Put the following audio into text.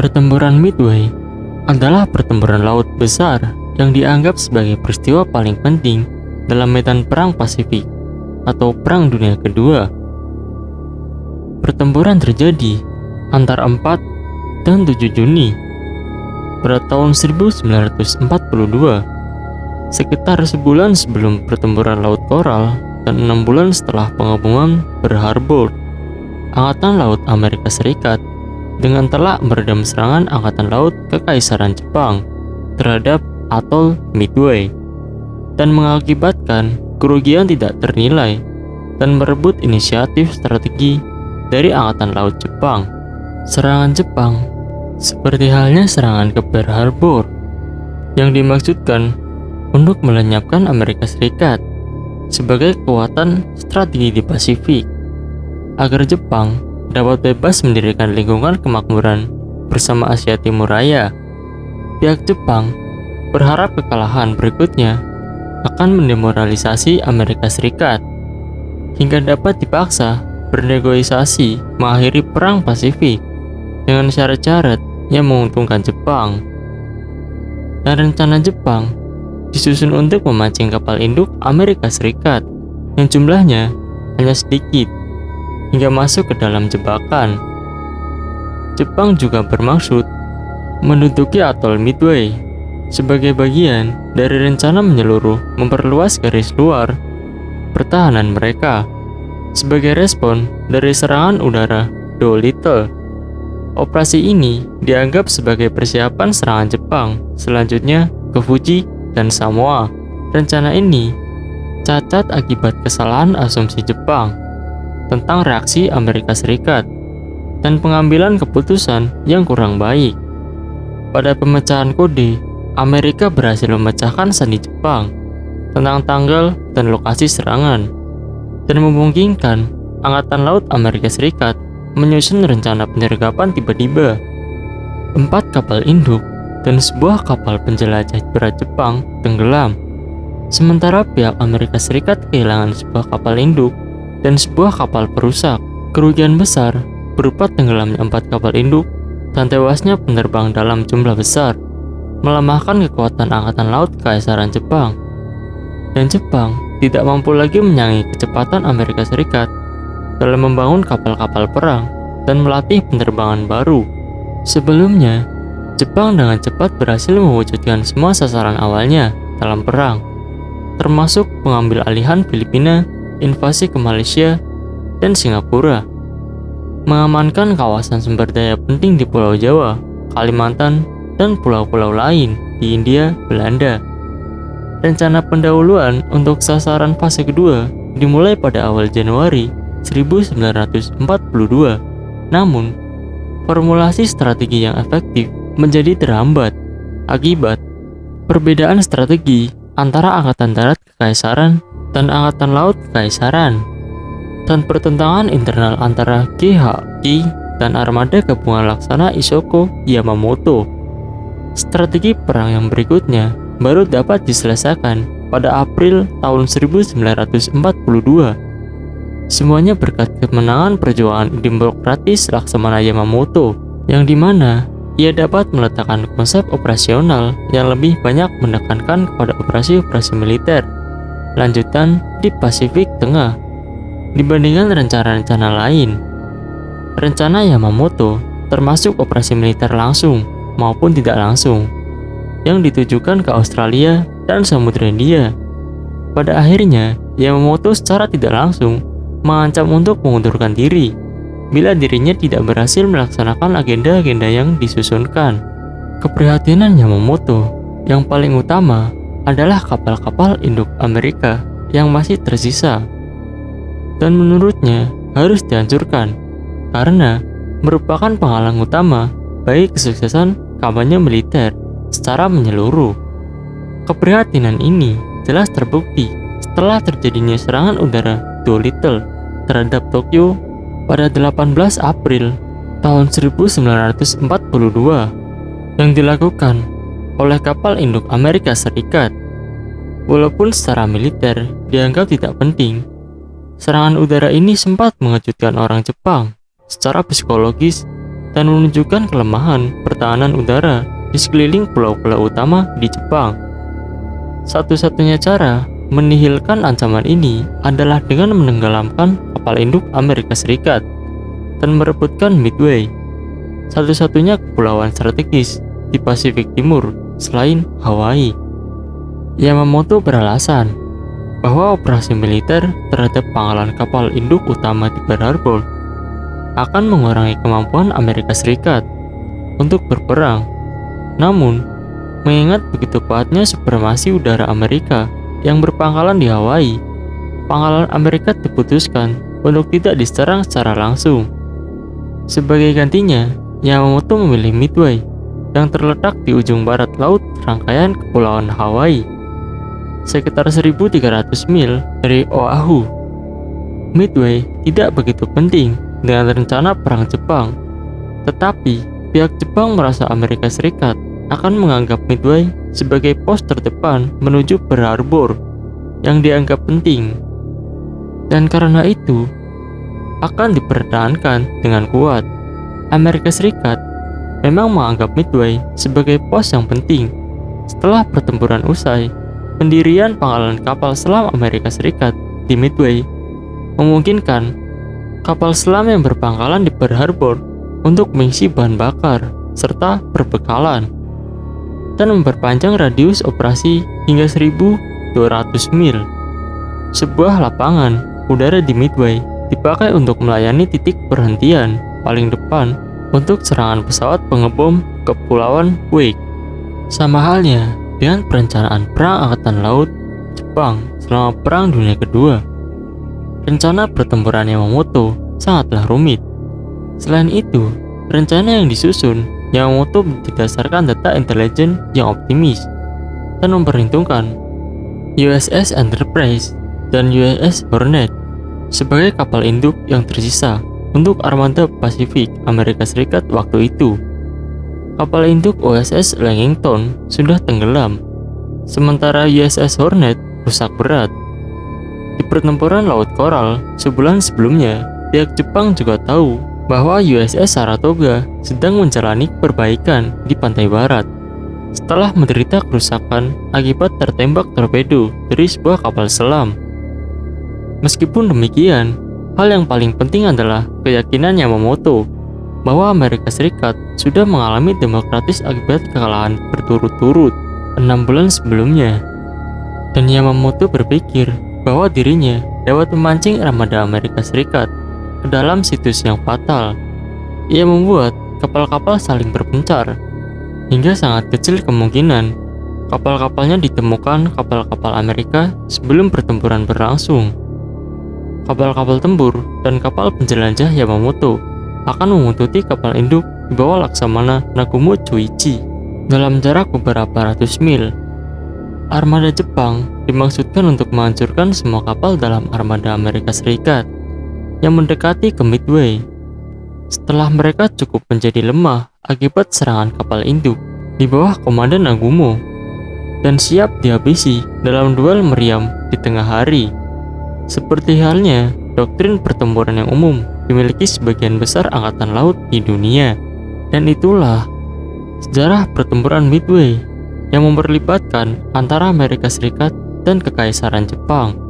Pertempuran Midway adalah pertempuran laut besar yang dianggap sebagai peristiwa paling penting dalam medan Perang Pasifik atau Perang Dunia Kedua. Pertempuran terjadi antara 4 dan 7 Juni pada tahun 1942, sekitar sebulan sebelum pertempuran Laut Koral dan 6 bulan setelah pengeboman Pearl Harbor. Angkatan Laut Amerika Serikat dengan telak meredam serangan Angkatan Laut Kekaisaran Jepang terhadap atol Midway dan mengakibatkan kerugian tidak ternilai dan merebut inisiatif strategi dari Angkatan Laut Jepang. Serangan Jepang seperti halnya serangan ke Pearl Harbor yang dimaksudkan untuk melenyapkan Amerika Serikat sebagai kekuatan strategi di Pasifik agar Jepang dapat bebas mendirikan lingkungan kemakmuran bersama Asia Timur Raya. Pihak Jepang berharap kekalahan berikutnya akan mendemoralisasi Amerika Serikat hingga dapat dipaksa bernegosiasi mengakhiri Perang Pasifik dengan syarat-syarat yang menguntungkan Jepang. Dan rencana Jepang disusun untuk memancing kapal induk Amerika Serikat yang jumlahnya hanya sedikit hingga masuk ke dalam jebakan. Jepang juga bermaksud menduduki atol Midway sebagai bagian dari rencana menyeluruh memperluas garis luar pertahanan mereka sebagai respon dari serangan udara Doolittle. Operasi ini dianggap sebagai persiapan serangan Jepang selanjutnya ke Fuji dan Samoa. Rencana ini cacat akibat kesalahan asumsi Jepang tentang reaksi Amerika Serikat dan pengambilan keputusan yang kurang baik. Pada pemecahan kode, Amerika berhasil memecahkan sandi Jepang tentang tanggal dan lokasi serangan dan memungkinkan Angkatan Laut Amerika Serikat menyusun rencana penyergapan tiba-tiba. 4 kapal induk dan sebuah kapal penjelajah berat Jepang tenggelam, sementara pihak Amerika Serikat kehilangan sebuah kapal induk dan sebuah kapal perusak. Kerugian besar berupa tenggelamnya 4 kapal induk dan tewasnya penerbang dalam jumlah besar melemahkan kekuatan Angkatan Laut Kekaisaran Jepang, dan Jepang tidak mampu lagi menyaingi kecepatan Amerika Serikat dalam membangun kapal-kapal perang dan melatih penerbangan baru. Sebelumnya, Jepang dengan cepat berhasil mewujudkan semua sasaran awalnya dalam perang, termasuk pengambil alihan Filipina, invasi ke Malaysia dan Singapura, mengamankan kawasan sumber daya penting di Pulau Jawa, Kalimantan, dan pulau-pulau lain di Hindia Belanda. Rencana pendahuluan untuk sasaran fase kedua dimulai pada awal Januari 1942. Namun, formulasi strategi yang efektif menjadi terhambat akibat perbedaan strategi antara Angkatan Darat Kekaisaran dan Angkatan Laut Kekaisaran dan pertentangan internal antara GHQ dan armada gabungan laksana Isoko Yamamoto. Strategi perang yang berikutnya baru dapat diselesaikan pada April tahun 1942. Semuanya berkat kemenangan perjuangan demokratis Laksamana Yamamoto, yang dimana ia dapat meletakkan konsep operasional yang lebih banyak menekankan kepada operasi-operasi militer lanjutan di Pasifik Tengah dibandingkan rencana-rencana lain. Rencana Yamamoto termasuk operasi militer langsung maupun tidak langsung yang ditujukan ke Australia dan Samudra Hindia. Pada akhirnya, Yamamoto secara tidak langsung mengancam untuk mengundurkan diri bila dirinya tidak berhasil melaksanakan agenda-agenda yang disusunkan. Keprihatinan Yamamoto yang paling utama adalah kapal-kapal induk Amerika yang masih tersisa dan menurutnya harus dihancurkan karena merupakan penghalang utama bagi kesuksesan kampanye militer secara menyeluruh. Keprihatinan ini jelas terbukti setelah terjadinya serangan udara Doolittle terhadap Tokyo pada 18 April tahun 1942 yang dilakukan oleh kapal induk Amerika Serikat. Walaupun secara militer dianggap tidak penting, serangan udara ini sempat mengejutkan orang Jepang secara psikologis dan menunjukkan kelemahan pertahanan udara di sekeliling pulau-pulau utama di Jepang. Satu-satunya cara menihilkan ancaman ini adalah dengan menenggelamkan kapal induk Amerika Serikat dan merebutkan Midway, satu-satunya kepulauan strategis di Pasifik Timur selain Hawaii. Yamamoto beralasan bahwa operasi militer terhadap pangkalan kapal induk utama di Pearl Harbor akan mengurangi kemampuan Amerika Serikat untuk berperang. Namun, mengingat begitu kuatnya supremasi udara Amerika yang berpangkalan di Hawaii, pangkalan Amerika diputuskan untuk tidak diserang secara langsung. Sebagai gantinya, Yamamoto memilih Midway yang terletak di ujung barat laut rangkaian kepulauan Hawaii, sekitar 1.300 mil dari Oahu. Midway tidak begitu penting dengan rencana perang Jepang, tetapi pihak Jepang merasa Amerika Serikat akan menganggap Midway sebagai pos terdepan menuju Pearl Harbor yang dianggap penting, dan karena itu akan dipertahankan dengan kuat. Amerika Serikat memang menganggap Midway sebagai pos yang penting. Setelah pertempuran usai, pendirian pangkalan kapal selam Amerika Serikat di Midway memungkinkan kapal selam yang berpangkalan di Pearl Harbor untuk mengisi bahan bakar serta perbekalan dan memperpanjang radius operasi hingga 1.200 mil. Sebuah lapangan udara di Midway dipakai untuk melayani titik perhentian paling depan untuk serangan pesawat pengebom ke Kepulauan Wake. Sama halnya dengan perencanaan Perang Angkatan Laut Jepang selama Perang Dunia Kedua, rencana pertempuran Yamamoto sangatlah rumit. Selain itu, rencana yang disusun Yamamoto didasarkan data intelijen yang optimis dan memperhitungkan USS Enterprise dan USS Hornet sebagai kapal induk yang tersisa untuk armada Pasifik Amerika Serikat waktu itu. Kapal induk USS Lexington sudah tenggelam, sementara USS Hornet rusak berat. Di pertempuran Laut Coral sebulan sebelumnya, pihak Jepang juga tahu bahwa USS Saratoga sedang menjalani perbaikan di pantai barat setelah menderita kerusakan akibat tertembak torpedo dari sebuah kapal selam. Meskipun demikian, hal yang paling penting adalah keyakinan Yamamoto bahwa Amerika Serikat sudah mengalami demokratis akibat kekalahan berturut-turut 6 bulan sebelumnya. Dan Yamamoto berpikir bahwa dirinya dapat memancing armada Amerika Serikat ke dalam situs yang fatal. Ia membuat kapal-kapal saling berpencar, hingga sangat kecil kemungkinan kapal-kapalnya ditemukan kapal-kapal Amerika sebelum pertempuran berlangsung. Kapal-kapal tempur dan kapal penjelajah Yamamoto akan membuntuti kapal induk di bawah Laksamana Nagumo Choichi dalam jarak beberapa ratus mil. Armada Jepang dimaksudkan untuk menghancurkan semua kapal dalam armada Amerika Serikat yang mendekati ke Midway. Setelah mereka cukup menjadi lemah akibat serangan kapal induk di bawah komandan Nagumo dan siap dihabisi dalam duel meriam di tengah hari. Seperti halnya doktrin pertempuran yang umum dimiliki sebagian besar angkatan laut di dunia. Dan itulah sejarah pertempuran Midway yang memperlibatkan antara Amerika Serikat dan Kekaisaran Jepang.